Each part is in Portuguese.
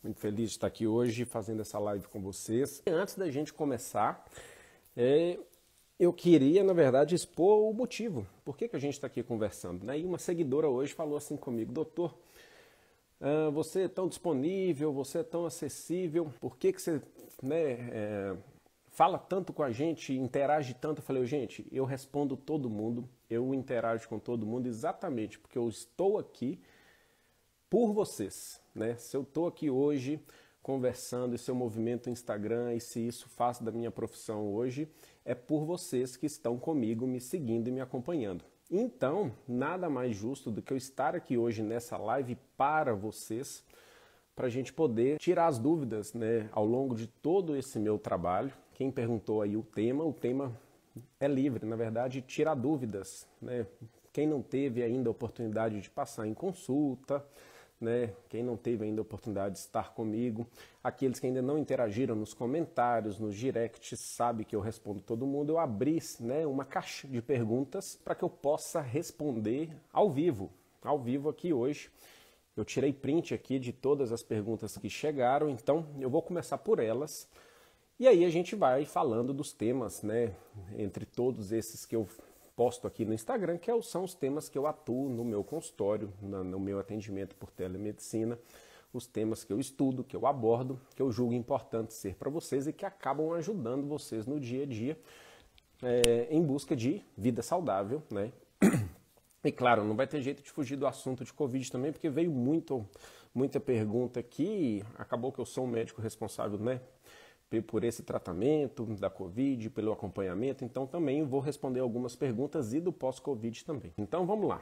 Muito feliz de estar aqui hoje fazendo essa live com vocês. Antes da gente começar, eu queria, na verdade, expor o motivo. Por que a gente está aqui conversando, né? E uma seguidora hoje falou assim comigo: doutor, você é tão disponível, você é tão acessível, por que você fala tanto com a gente, interage tanto? Eu falei: gente, eu respondo todo mundo, eu interajo com todo mundo exatamente porque eu estou aqui por vocês, né? Se eu estou aqui hoje conversando, esse é o movimento Instagram, e se isso faz da minha profissão hoje, é por vocês que estão comigo, me seguindo e me acompanhando. Então, nada mais justo do que eu estar aqui hoje nessa live para vocês, para a gente poder tirar as dúvidas, né, ao longo de todo esse meu trabalho. Quem perguntou aí o tema é livre, na verdade, tirar dúvidas, né? Quem não teve ainda a oportunidade de passar em consulta, né? Quem não teve ainda a oportunidade de estar comigo, aqueles que ainda não interagiram nos comentários, nos directs, sabe que eu respondo todo mundo. Eu abri, né, uma caixa de perguntas para que eu possa responder ao vivo aqui hoje. Eu tirei print aqui de todas as perguntas que chegaram, então eu vou começar por elas. E aí a gente vai falando dos temas, né, entre todos esses que eu posto aqui no Instagram, que são os temas que eu atuo no meu consultório, no meu atendimento por telemedicina, os temas que eu estudo, que eu abordo, que eu julgo importante ser para vocês e que acabam ajudando vocês no dia a dia em busca de vida saudável, né? E claro, não vai ter jeito de fugir do assunto de Covid também, porque veio muita pergunta aqui, acabou que eu sou um médico responsável, né, por esse tratamento da Covid, pelo acompanhamento, então também vou responder algumas perguntas e do pós-Covid também. Então vamos lá.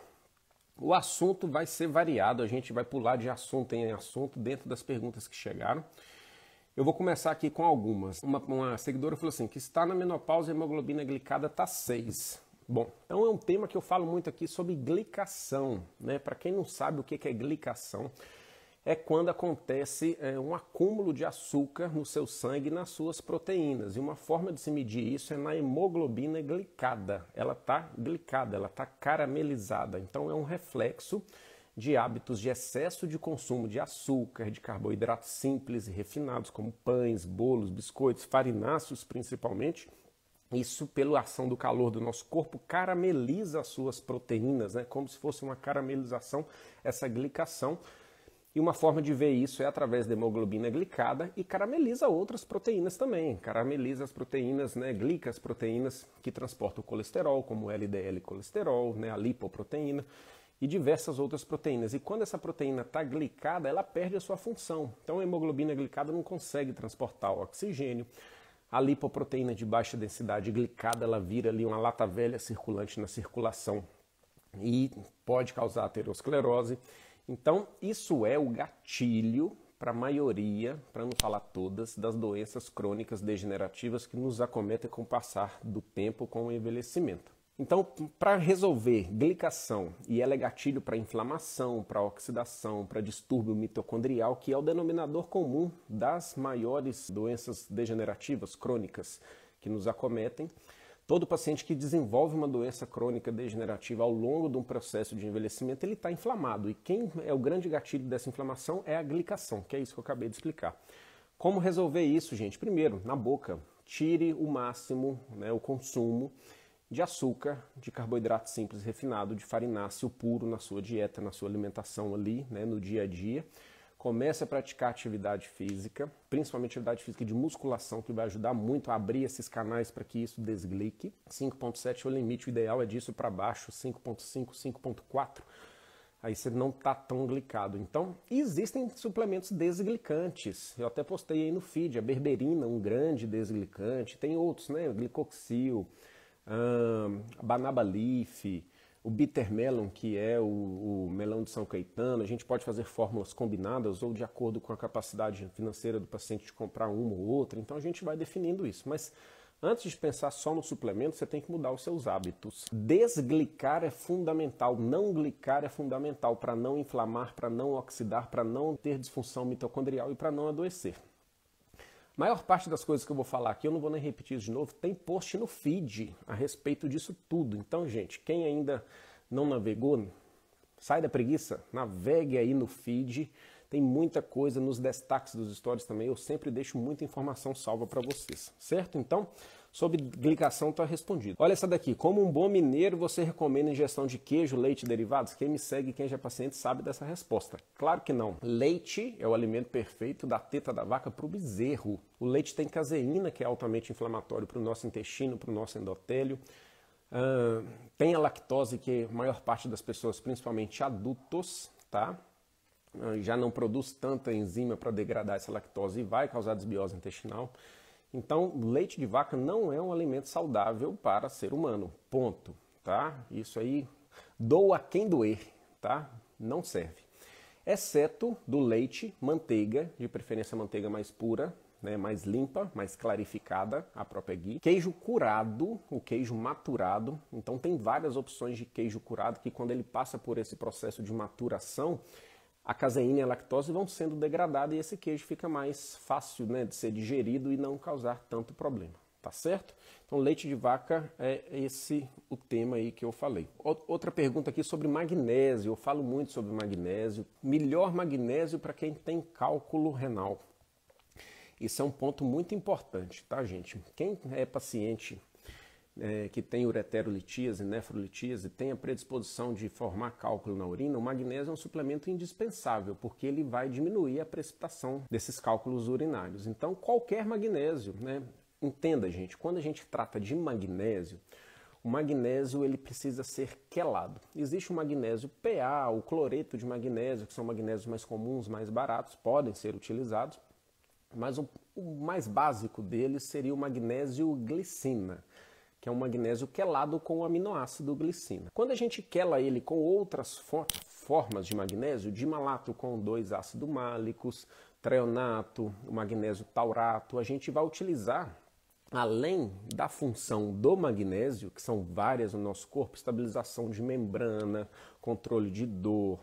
O assunto vai ser variado, a gente vai pular de assunto em assunto dentro das perguntas que chegaram. Eu vou começar aqui com algumas. Uma seguidora falou assim, que está na menopausa e a hemoglobina glicada está 6. Bom, então é um tema que eu falo muito aqui sobre glicação, né? Para quem não sabe o que é glicação, é quando acontece um acúmulo de açúcar no seu sangue e nas suas proteínas. E uma forma de se medir isso é na hemoglobina glicada. Ela está glicada, ela está caramelizada. Então é um reflexo de hábitos de excesso de consumo de açúcar, de carboidratos simples e refinados, como pães, bolos, biscoitos, farináceos principalmente. Isso, pela ação do calor do nosso corpo, carameliza as suas proteínas, né? Como se fosse uma caramelização, essa glicação. E uma forma de ver isso é através da hemoglobina glicada e carameliza outras proteínas também. Carameliza as proteínas, né, glica as proteínas que transportam o colesterol, como o LDL colesterol, né, a lipoproteína e diversas outras proteínas. E quando essa proteína está glicada, ela perde a sua função. Então a hemoglobina glicada não consegue transportar o oxigênio. A lipoproteína de baixa densidade glicada, ela vira ali uma lata velha circulante na circulação e pode causar aterosclerose. Então, isso é o gatilho para a maioria, para não falar todas, das doenças crônicas degenerativas que nos acometem com o passar do tempo, com o envelhecimento. Então, para resolver glicação, e ela é gatilho para inflamação, para oxidação, para distúrbio mitocondrial, que é o denominador comum das maiores doenças degenerativas crônicas que nos acometem, todo paciente que desenvolve uma doença crônica degenerativa ao longo de um processo de envelhecimento, ele está inflamado. E quem é o grande gatilho dessa inflamação é a glicação, que é isso que eu acabei de explicar. Como resolver isso, gente? Primeiro, na boca, tire o máximo, né, o consumo de açúcar, de carboidrato simples refinado, de farináceo puro na sua dieta, na sua alimentação ali, né, no dia a dia. Comece a praticar atividade física, principalmente atividade física de musculação, que vai ajudar muito a abrir esses canais para que isso desglique. 5,7 é o limite, o ideal é disso para baixo, 5,5, 5,4. Aí você não está tão glicado. Então, existem suplementos desglicantes. Eu até postei aí no feed, a berberina, um grande desglicante. Tem outros, né? O glicoxil, a banaba leaf, o bitter melon, que é o melão de São Caetano. A gente pode fazer fórmulas combinadas ou de acordo com a capacidade financeira do paciente de comprar uma ou outra. Então a gente vai definindo isso. Mas antes de pensar só no suplemento, você tem que mudar os seus hábitos. Desglicar é fundamental, não glicar é fundamental para não inflamar, para não oxidar, para não ter disfunção mitocondrial e para não adoecer. A maior parte das coisas que eu vou falar aqui, eu não vou nem repetir isso de novo, tem post no feed a respeito disso tudo. Então, gente, quem ainda não navegou, sai da preguiça, navegue aí no feed. Tem muita coisa nos destaques dos stories também, eu sempre deixo muita informação salva para vocês, certo? Então, sobre glicação está respondido. Olha essa daqui, como um bom mineiro, você recomenda ingestão de queijo, leite e derivados? Quem me segue, quem já é paciente, sabe dessa resposta. Claro que não. Leite é o alimento perfeito da teta da vaca para o bezerro. O leite tem caseína, que é altamente inflamatório para o nosso intestino, para o nosso endotélio. Tem a lactose, que a maior parte das pessoas, principalmente adultos, tá? Já não produz tanta enzima para degradar essa lactose e vai causar desbiose intestinal. Então, leite de vaca não é um alimento saudável para ser humano, ponto, tá? Isso aí, doa quem doer, tá? Não serve. Exceto do leite, manteiga, de preferência manteiga mais pura, né, mais limpa, mais clarificada, a própria ghee. Queijo curado, o queijo maturado. Então tem várias opções de queijo curado que quando ele passa por esse processo de maturação, a caseína e a lactose vão sendo degradadas e esse queijo fica mais fácil, né, de ser digerido e não causar tanto problema, tá certo? Então leite de vaca é esse o tema aí que eu falei. Outra pergunta aqui sobre magnésio, eu falo muito sobre magnésio. Melhor magnésio para quem tem cálculo renal. Isso é um ponto muito importante, tá, gente? Quem é paciente que tem ureterolitíase, nefrolitíase, tem a predisposição de formar cálculo na urina, o magnésio é um suplemento indispensável, porque ele vai diminuir a precipitação desses cálculos urinários. Então, qualquer magnésio, né? Entenda, gente, quando a gente trata de magnésio, o magnésio ele precisa ser quelado. Existe o magnésio PA, o cloreto de magnésio, que são magnésios mais comuns, mais baratos, podem ser utilizados, mas o mais básico deles seria o magnésio glicina, que é um magnésio quelado com o aminoácido glicina. Quando a gente quela ele com outras formas de magnésio, dimalato com 2 ácidos málicos, treonato, o magnésio taurato, a gente vai utilizar, além da função do magnésio, que são várias no nosso corpo, estabilização de membrana, controle de dor,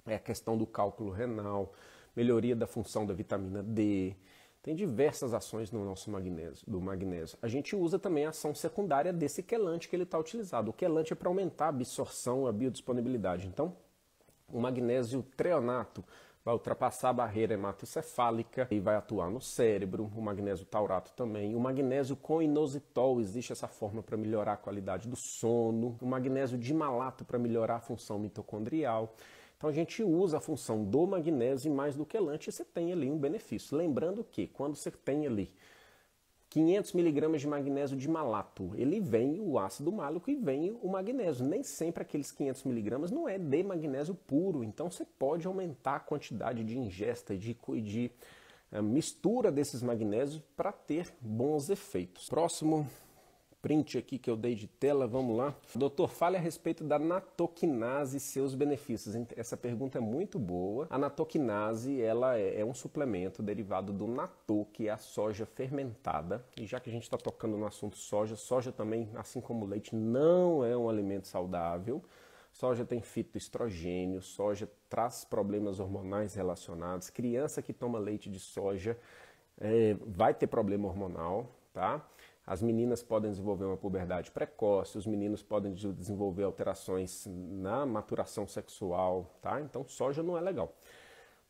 a questão do cálculo renal, melhoria da função da vitamina D. Tem diversas ações no nosso magnésio. A gente usa também a ação secundária desse quelante que ele está utilizado. O quelante é para aumentar a absorção, a biodisponibilidade. Então, o magnésio treonato vai ultrapassar a barreira hematocefálica e vai atuar no cérebro. O magnésio taurato também. O magnésio com inositol, existe essa forma para melhorar a qualidade do sono. O magnésio dimalato para melhorar a função mitocondrial. Então a gente usa a função do magnésio e mais do quelante e você tem ali um benefício. Lembrando que quando você tem ali 500 mg de magnésio dimalato, ele vem o ácido málico e vem o magnésio. Nem sempre aqueles 500 mg não é de magnésio puro, então você pode aumentar a quantidade de ingesta e de mistura desses magnésios para ter bons efeitos. Próximo print aqui que eu dei de tela, vamos lá. Doutor, fale a respeito da natoquinase e seus benefícios. Essa pergunta é muito boa. A natoquinase, ela é um suplemento derivado do natô, que é a soja fermentada. E já que a gente está tocando no assunto soja, soja também, assim como o leite, não é um alimento saudável. Soja tem fitoestrogênio, soja traz problemas hormonais relacionados. Criança que toma leite de soja vai ter problema hormonal, tá? As meninas podem desenvolver uma puberdade precoce, os meninos podem desenvolver alterações na maturação sexual, tá? Então soja não é legal.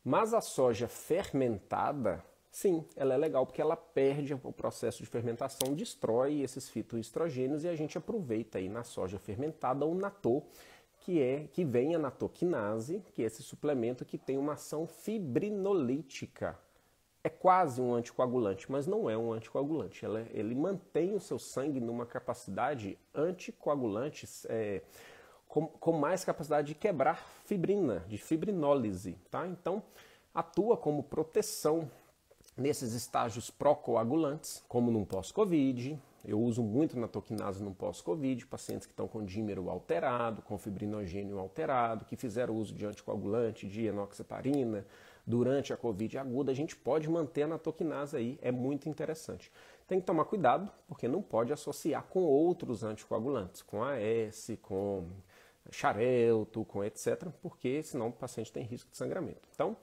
Mas a soja fermentada, sim, ela é legal porque ela perde o processo de fermentação, destrói esses fitoestrogênios e a gente aproveita aí na soja fermentada o natô, que vem a natoquinase, que é esse suplemento que tem uma ação fibrinolítica. É quase um anticoagulante, mas não é um anticoagulante. Ele mantém o seu sangue numa capacidade anticoagulante, com mais capacidade de quebrar fibrina, de fibrinólise. Tá? Então, atua como proteção nesses estágios pró-coagulantes, como num pós-Covid. Eu uso muito natoquinase no pós-Covid, pacientes que estão com dímero alterado, com fibrinogênio alterado, que fizeram uso de anticoagulante, de enoxaparina, durante a Covid aguda, a gente pode manter a natoquinase aí, é muito interessante. Tem que tomar cuidado, porque não pode associar com outros anticoagulantes, com AS, com xarelto, com etc., porque senão o paciente tem risco de sangramento. Então,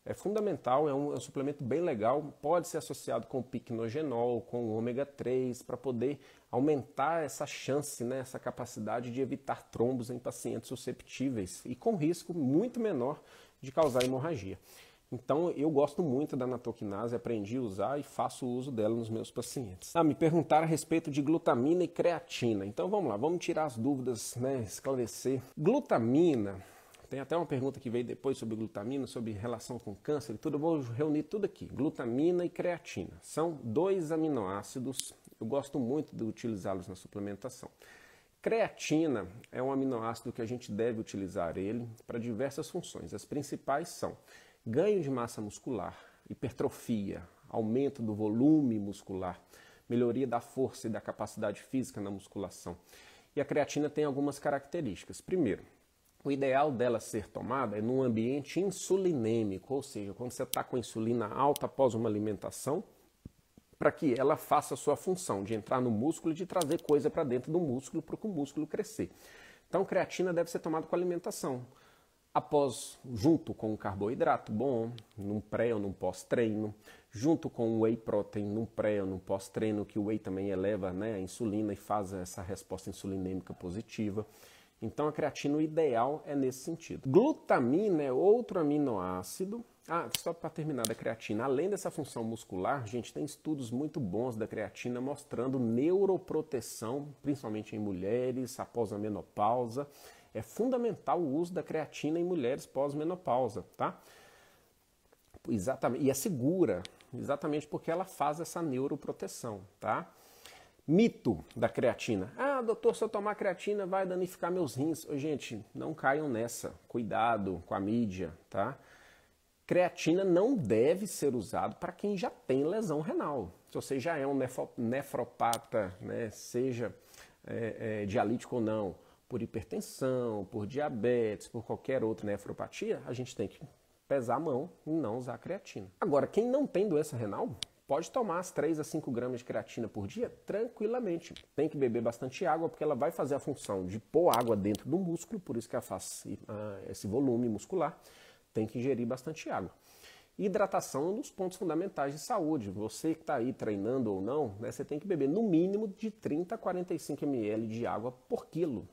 é fundamental, é um suplemento bem legal, pode ser associado com o piquenogenol, com o ômega 3, para poder aumentar essa chance, né, essa capacidade de evitar trombos em pacientes susceptíveis e com risco muito menor de causar hemorragia. Então eu gosto muito da natoquinase, aprendi a usar e faço uso dela nos meus pacientes. Me perguntaram a respeito de glutamina e creatina. Então vamos lá, vamos tirar as dúvidas, né, esclarecer. Glutamina, tem até uma pergunta que veio depois sobre glutamina, sobre relação com câncer e tudo, eu vou reunir tudo aqui. Glutamina e creatina são 2 aminoácidos, eu gosto muito de utilizá-los na suplementação. Creatina é um aminoácido que a gente deve utilizar ele para diversas funções. As principais são ganho de massa muscular, hipertrofia, aumento do volume muscular, melhoria da força e da capacidade física na musculação. E a creatina tem algumas características. Primeiro, o ideal dela ser tomada é num ambiente insulinêmico, ou seja, quando você está com a insulina alta após uma alimentação, para que ela faça a sua função de entrar no músculo e de trazer coisa para dentro do músculo para o músculo crescer. Então, creatina deve ser tomada com alimentação. Junto com um carboidrato bom, num pré ou num pós-treino, junto com um whey protein num pré ou num pós-treino, que o whey também eleva, né, a insulina e faz essa resposta insulinêmica positiva. Então a creatina, o ideal é nesse sentido. Glutamina é outro aminoácido. Só para terminar da creatina, além dessa função muscular, a gente tem estudos muito bons da creatina mostrando neuroproteção, principalmente em mulheres após a menopausa. É fundamental o uso da creatina em mulheres pós-menopausa, tá? Exatamente, e é segura, exatamente porque ela faz essa neuroproteção, tá? Mito da creatina. Doutor, se eu tomar creatina vai danificar meus rins. Gente, não caiam nessa. Cuidado com a mídia, tá? Creatina não deve ser usado para quem já tem lesão renal. Se você já é um nefropata, né, seja dialítico ou não, por hipertensão, por diabetes, por qualquer outra nefropatia, a gente tem que pesar a mão e não usar creatina. Agora, quem não tem doença renal, pode tomar as 3 a 5 gramas de creatina por dia tranquilamente. Tem que beber bastante água, porque ela vai fazer a função de pôr água dentro do músculo, por isso que ela faz esse volume muscular. Tem que ingerir bastante água. Hidratação é um dos pontos fundamentais de saúde. Você que está aí treinando ou não, né, você tem que beber no mínimo de 30 a 45 ml de água por quilo.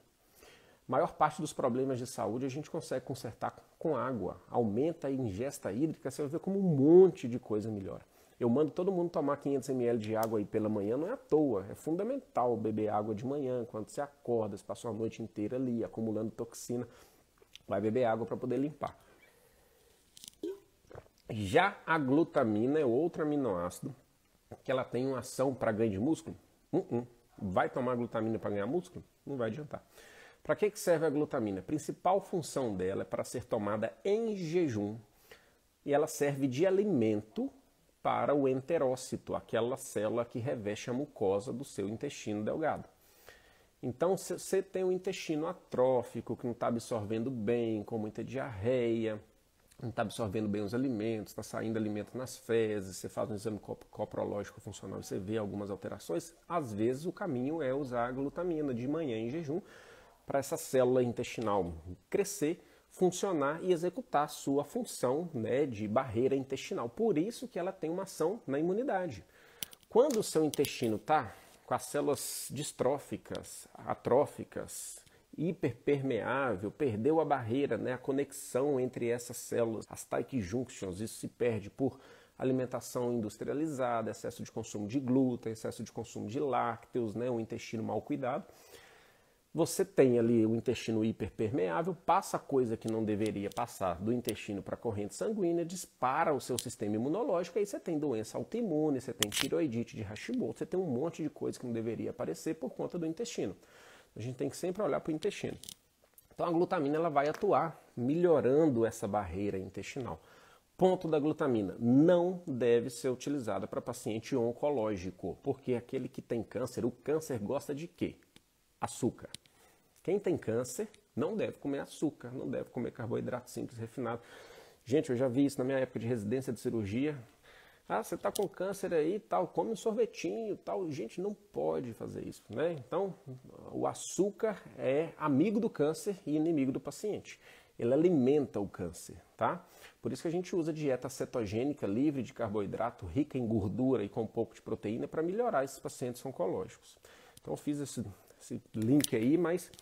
A maior parte dos problemas de saúde a gente consegue consertar com água. Aumenta a ingesta hídrica, você vai ver como um monte de coisa melhora. Eu mando todo mundo tomar 500 ml de água aí pela manhã, não é à toa. É fundamental beber água de manhã, quando você acorda, você passou a noite inteira ali, acumulando toxina. Vai beber água para poder limpar. Já a glutamina é outro aminoácido que ela tem uma ação para ganho de músculo. Vai tomar glutamina para ganhar músculo? Não vai adiantar. Para que serve a glutamina? A principal função dela é para ser tomada em jejum e ela serve de alimento para o enterócito, aquela célula que reveste a mucosa do seu intestino delgado. Então, se você tem um intestino atrófico, que não está absorvendo bem, com muita diarreia, não está absorvendo bem os alimentos, está saindo alimento nas fezes, você faz um exame coprológico funcional e você vê algumas alterações, às vezes o caminho é usar a glutamina de manhã em jejum para essa célula intestinal crescer, funcionar e executar a sua função, né, de barreira intestinal. Por isso que ela tem uma ação na imunidade. Quando o seu intestino está com as células distróficas, atróficas, hiperpermeável, perdeu a barreira, né, a conexão entre essas células, as tight junctions, isso se perde por alimentação industrializada, excesso de consumo de glúten, excesso de consumo de lácteos, né, um intestino mal cuidado. Você tem ali o intestino hiperpermeável, passa coisa que não deveria passar do intestino para a corrente sanguínea, dispara o seu sistema imunológico, aí você tem doença autoimune, você tem tiroidite de Hashimoto, você tem um monte de coisa que não deveria aparecer por conta do intestino. A gente tem que sempre olhar para o intestino. Então a glutamina ela vai atuar melhorando essa barreira intestinal. Ponto da glutamina, não deve ser utilizada para paciente oncológico, porque aquele que tem câncer, o câncer gosta de quê? Açúcar. Quem tem câncer não deve comer açúcar, não deve comer carboidrato simples refinado. Gente, eu já vi isso na minha época de residência de cirurgia. Você está com câncer aí, tal, come um sorvetinho, tal. Gente, não pode fazer isso, né? Então, o açúcar é amigo do câncer e inimigo do paciente. Ele alimenta o câncer, tá? Por isso que a gente usa dieta cetogênica, livre de carboidrato, rica em gordura e com um pouco de proteína para melhorar esses pacientes oncológicos. Então, eu fiz esse link aí, mas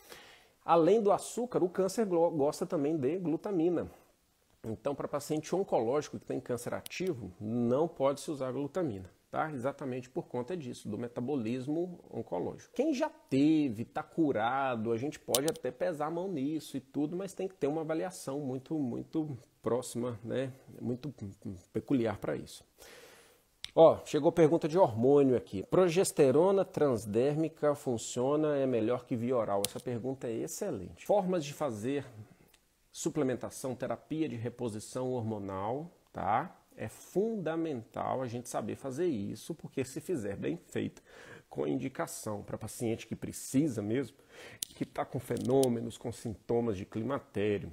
além do açúcar, o câncer gosta também de glutamina. Então, para paciente oncológico que tem câncer ativo, não pode se usar glutamina, tá? Exatamente por conta disso, do metabolismo oncológico. Quem já teve, está curado, a gente pode até pesar a mão nisso e tudo, mas tem que ter uma avaliação muito próxima, né? Muito peculiar para isso. Ó, chegou pergunta de hormônio aqui. Progesterona transdérmica funciona, é melhor que via oral? Essa pergunta é excelente. Formas de fazer suplementação, terapia de reposição hormonal, tá? É fundamental a gente saber fazer isso, porque se fizer bem feito, com indicação para paciente que precisa mesmo, que está com fenômenos, com sintomas de climatério,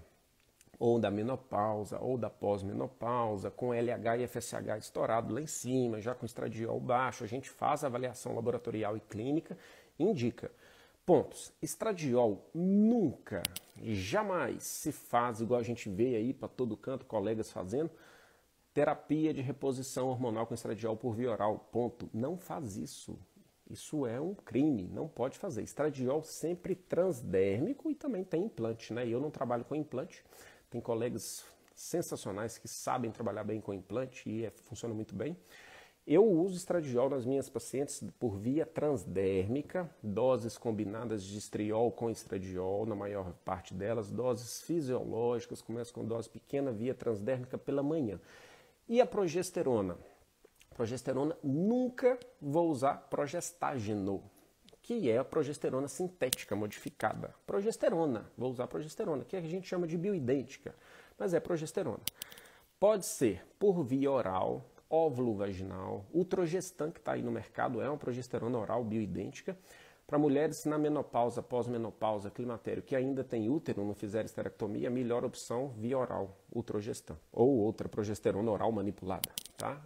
ou da menopausa, ou da pós-menopausa, com LH e FSH estourado lá em cima, já com estradiol baixo, a gente faz a avaliação laboratorial e clínica, indica. Pontos. Estradiol nunca, jamais se faz, igual a gente vê aí para todo canto, colegas fazendo, terapia de reposição hormonal com estradiol por via oral. Ponto. Não faz isso. Isso é um crime, não pode fazer. Estradiol sempre transdérmico e também tem implante, né? Eu não trabalho com implante, tem colegas sensacionais que sabem trabalhar bem com implante e funciona muito bem. Eu uso estradiol nas minhas pacientes por via transdérmica, doses combinadas de estriol com estradiol, na maior parte delas, doses fisiológicas, começo com dose pequena, via transdérmica pela manhã. E a progesterona? Progesterona, nunca vou usar progestágeno, que é a progesterona sintética modificada. Progesterona, vou usar progesterona, que a gente chama de bioidêntica, mas é progesterona. Pode ser por via oral, óvulo vaginal, o Trogestan que está aí no mercado é uma progesterona oral bioidêntica. Para mulheres na menopausa, pós-menopausa, climatério, que ainda tem útero, não fizeram esterectomia, a melhor opção via oral, o Trogestan, ou outra progesterona oral manipulada, tá?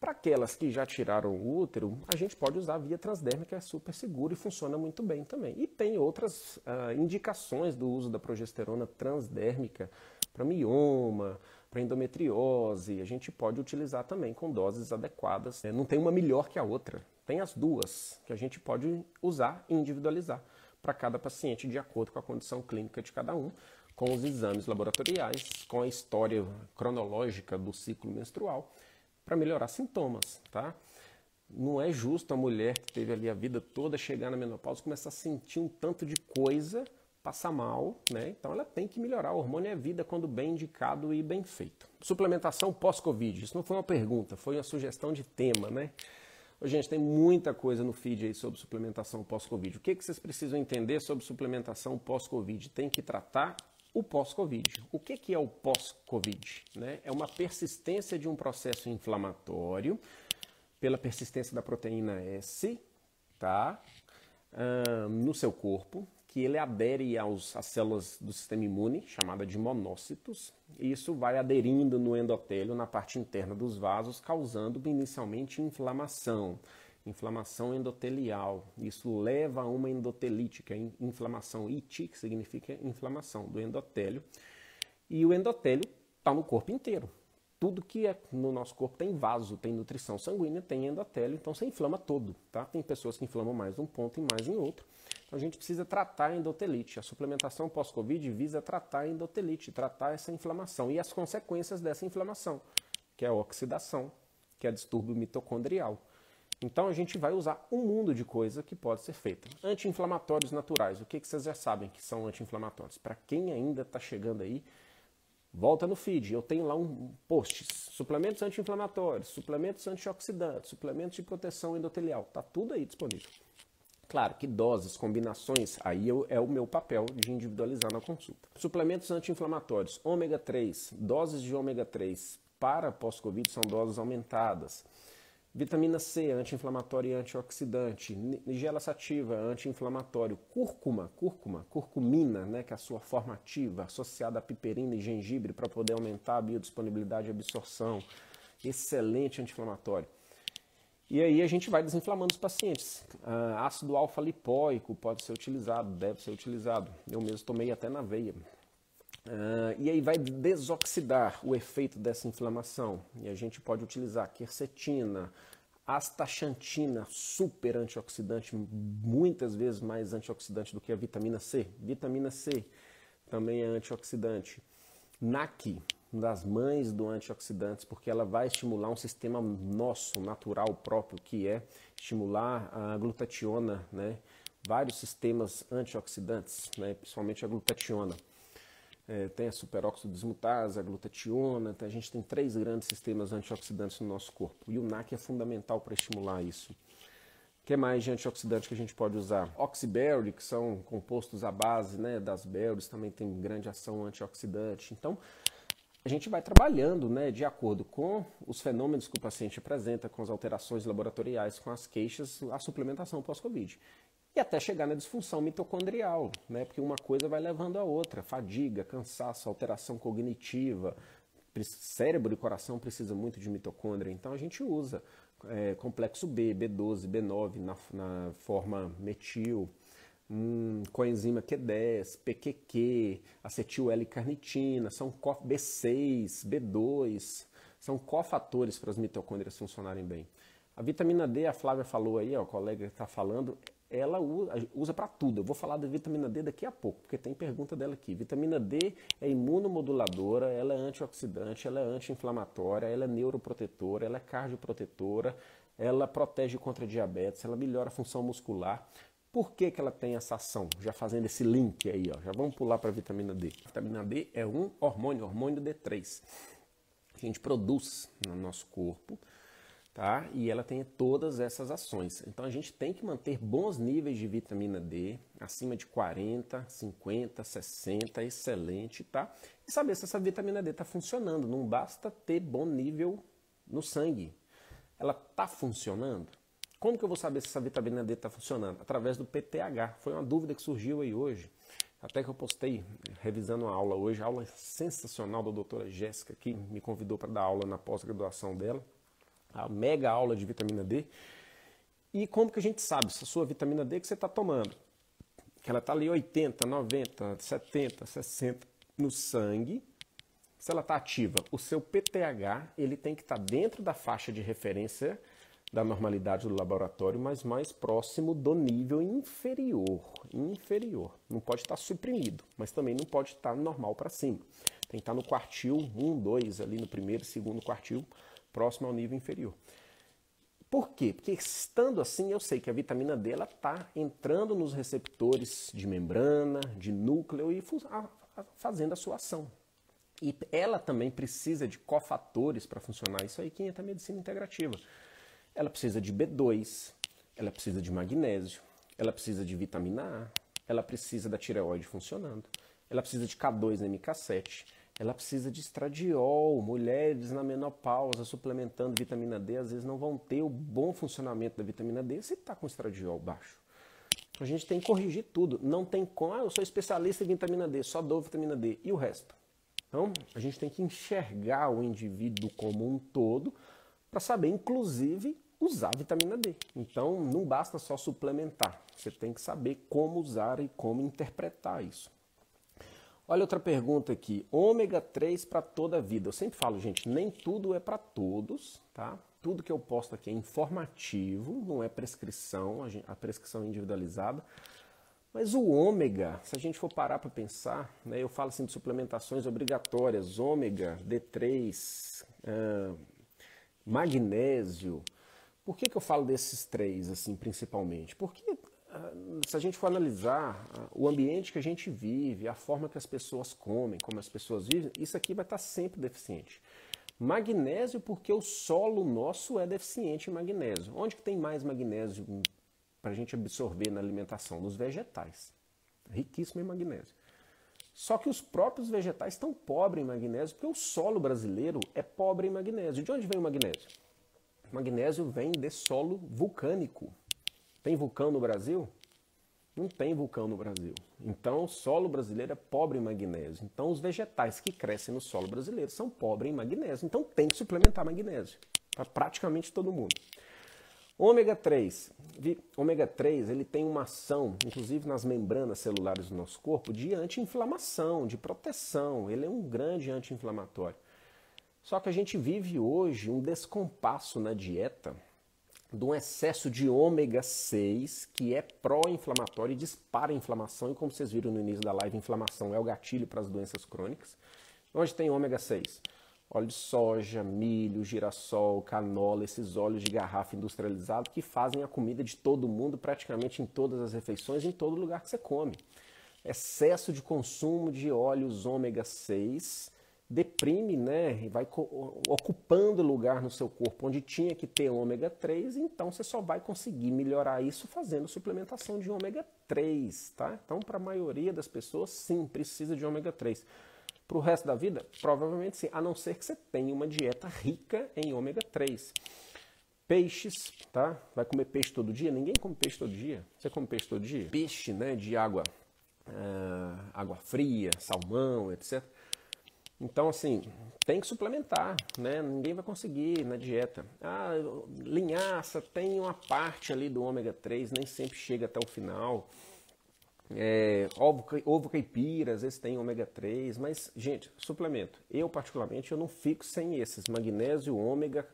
Para aquelas que já tiraram o útero, a gente pode usar via transdérmica, é super seguro e funciona muito bem também. E tem outras indicações do uso da progesterona transdérmica para mioma, para endometriose, a gente pode utilizar também com doses adequadas. Não tem uma melhor que a outra, tem as duas que a gente pode usar e individualizar para cada paciente de acordo com a condição clínica de cada um, com os exames laboratoriais, com a história cronológica do ciclo menstrual, para melhorar sintomas, tá? Não é justo a mulher que teve ali a vida toda chegar na menopausa começar a sentir um tanto de coisa, passar mal, né? Então ela tem que melhorar. O hormônio é vida quando bem indicado e bem feito. Suplementação pós-Covid. Isso não foi uma pergunta, foi uma sugestão de tema, né? Ô, gente, tem muita coisa no feed aí sobre suplementação pós-Covid. O que vocês precisam entender sobre suplementação pós-Covid? Tem que tratar o pós-Covid. O que é o pós-Covid? Né? É uma persistência de um processo inflamatório pela persistência da proteína S, tá? No seu corpo, que ele adere às células do sistema imune, chamada de monócitos, e isso vai aderindo no endotélio, na parte interna dos vasos, causando inicialmente inflamação endotelial. Isso leva a uma endotelite, que é inflamação, iti, que significa inflamação do endotélio, e o endotélio está no corpo inteiro. Tudo que é no nosso corpo tem vaso, tem nutrição sanguínea, tem endotélio, então você inflama todo, tá? Tem pessoas que inflamam mais num ponto e mais em outro. Então a gente precisa tratar a endotelite. A suplementação pós-Covid visa tratar a endotelite, tratar essa inflamação e as consequências dessa inflamação, que é a oxidação, que é distúrbio mitocondrial. Então a gente vai usar um mundo de coisa que pode ser feita. Anti-inflamatórios naturais. O que vocês já sabem que são anti-inflamatórios? Para quem ainda está chegando aí, volta no feed. Eu tenho lá um posts. Suplementos anti-inflamatórios, suplementos antioxidantes, suplementos de proteção endotelial. Está tudo aí disponível. Claro que doses, combinações, aí é o meu papel de individualizar na consulta. Suplementos anti-inflamatórios, ômega 3, doses de ômega 3 para pós-Covid são doses aumentadas. Vitamina C, anti-inflamatório e antioxidante. Nigela sativa, anti-inflamatório. Curcumina, né, que é a sua forma ativa, associada a piperina e gengibre para poder aumentar a biodisponibilidade e absorção. Excelente anti-inflamatório. E aí a gente vai desinflamando os pacientes. Ácido alfa-lipóico pode ser utilizado, deve ser utilizado. Eu mesmo tomei até na veia. E aí vai desoxidar o efeito dessa inflamação. E a gente pode utilizar quercetina, astaxantina, super antioxidante, muitas vezes mais antioxidante do que a vitamina C. Vitamina C também é antioxidante. NAC, uma das mães do antioxidantes, porque ela vai estimular um sistema nosso, natural próprio, que é estimular a glutationa, né? Vários sistemas antioxidantes, né? Principalmente a glutationa. Tem a superóxido desmutase, a glutationa, a gente tem 3 grandes sistemas antioxidantes no nosso corpo. E o NAC é fundamental para estimular isso. O que mais de antioxidante que a gente pode usar? Oxyberry, que são compostos à base, né, das berries, também tem grande ação antioxidante. Então, a gente vai trabalhando, né, de acordo com os fenômenos que o paciente apresenta, com as alterações laboratoriais, com as queixas, a suplementação pós-Covid. E até chegar na disfunção mitocondrial, né, porque uma coisa vai levando a outra. Fadiga, cansaço, alteração cognitiva, cérebro e coração precisa muito de mitocôndria, então a gente usa complexo B, B12, B9 na forma metil, coenzima Q10, PQQ, acetil L-carnitina, são B6, B2, são cofatores para as mitocôndrias funcionarem bem. A vitamina D, a Flávia falou aí, ó, o colega está falando, ela usa para tudo. Eu vou falar da vitamina D daqui a pouco, porque tem pergunta dela aqui. Vitamina D é imunomoduladora, ela é antioxidante, ela é anti-inflamatória, ela é neuroprotetora, ela é cardioprotetora, ela protege contra diabetes, ela melhora a função muscular. Por que ela tem essa ação? Já fazendo esse link aí, ó, já vamos pular para a vitamina D. A vitamina D é um hormônio D3, que a gente produz no nosso corpo. Tá? E ela tem todas essas ações. Então a gente tem que manter bons níveis de vitamina D, acima de 40, 50, 60, excelente, tá? E saber se essa vitamina D está funcionando. Não basta ter bom nível no sangue. Ela está funcionando? Como que eu vou saber se essa vitamina D está funcionando? Através do PTH. Foi uma dúvida que surgiu aí hoje. Até que eu postei, revisando a aula hoje, a aula sensacional da doutora Jéssica, que me convidou para dar aula na pós-graduação dela. A mega aula de vitamina D. E como que a gente sabe se a sua vitamina D que você está tomando, que ela está ali 80, 90, 70, 60 no sangue, se ela está ativa, o seu PTH ele tem que estar dentro da faixa de referência da normalidade do laboratório, mas mais próximo do nível inferior. Não pode estar suprimido, mas também não pode estar normal para cima. Tem que estar no quartil 1, 2, ali no primeiro, segundo quartil, próximo ao nível inferior. Por quê? Porque estando assim, eu sei que a vitamina D está entrando nos receptores de membrana, de núcleo e fazendo a sua ação. E ela também precisa de cofatores para funcionar. Isso aí que entra a medicina integrativa. Ela precisa de B2, ela precisa de magnésio, ela precisa de vitamina A, ela precisa da tireoide funcionando, ela precisa de K2-MK7, ela precisa de estradiol. Mulheres na menopausa suplementando vitamina D, às vezes não vão ter o bom funcionamento da vitamina D se está com estradiol baixo. A gente tem que corrigir tudo. Não tem como, eu sou especialista em vitamina D, só dou vitamina D. E o resto? Então, a gente tem que enxergar o indivíduo como um todo para saber, inclusive, usar vitamina D. Então, não basta só suplementar. Você tem que saber como usar e como interpretar isso. Olha outra pergunta aqui. Ômega 3 para toda a vida. Eu sempre falo, gente, nem tudo é para todos, tá? Tudo que eu posto aqui é informativo, não é prescrição, a prescrição é individualizada. Mas o ômega, se a gente for parar para pensar, né, eu falo assim de suplementações obrigatórias, ômega, D3, magnésio. Por que eu falo desses 3, assim, principalmente? Porque se a gente for analisar o ambiente que a gente vive, a forma que as pessoas comem, como as pessoas vivem, isso aqui vai estar sempre deficiente. Magnésio, porque o solo nosso é deficiente em magnésio. Onde que tem mais magnésio para a gente absorver na alimentação? Nos vegetais. Riquíssimo em magnésio. Só que os próprios vegetais estão pobres em magnésio, porque o solo brasileiro é pobre em magnésio. De onde vem o magnésio? O magnésio vem de solo vulcânico. Tem vulcão no Brasil? Não tem vulcão no Brasil. Então, o solo brasileiro é pobre em magnésio. Então, os vegetais que crescem no solo brasileiro são pobres em magnésio. Então, tem que suplementar magnésio para praticamente todo mundo. Ômega 3. Ômega 3 ele tem uma ação, inclusive nas membranas celulares do nosso corpo, de anti-inflamação, de proteção. Ele é um grande anti-inflamatório. Só que a gente vive hoje um descompasso na dieta de um excesso de ômega 6, que é pró-inflamatório e dispara a inflamação. E como vocês viram no início da live, inflamação é o gatilho para as doenças crônicas. Onde tem ômega 6? Óleo de soja, milho, girassol, canola, esses óleos de garrafa industrializados que fazem a comida de todo mundo, praticamente em todas as refeições, em todo lugar que você come. Excesso de consumo de óleos ômega 6 deprime, né, e vai ocupando lugar no seu corpo onde tinha que ter ômega 3, então você só vai conseguir melhorar isso fazendo suplementação de ômega 3, tá? Então, para a maioria das pessoas, sim, precisa de ômega 3. Para o resto da vida, provavelmente sim, a não ser que você tenha uma dieta rica em ômega 3. Peixes, tá? Vai comer peixe todo dia? Ninguém come peixe todo dia. Você come peixe todo dia? Peixe, né, de água fria, salmão, etc. Então, assim, tem que suplementar, né? Ninguém vai conseguir na dieta. Ah, linhaça tem uma parte ali do ômega 3, nem sempre chega até o final. Ovo caipira, às vezes tem ômega 3, mas, gente, suplemento. Eu, particularmente, eu não fico sem esses. Magnésio, ômega,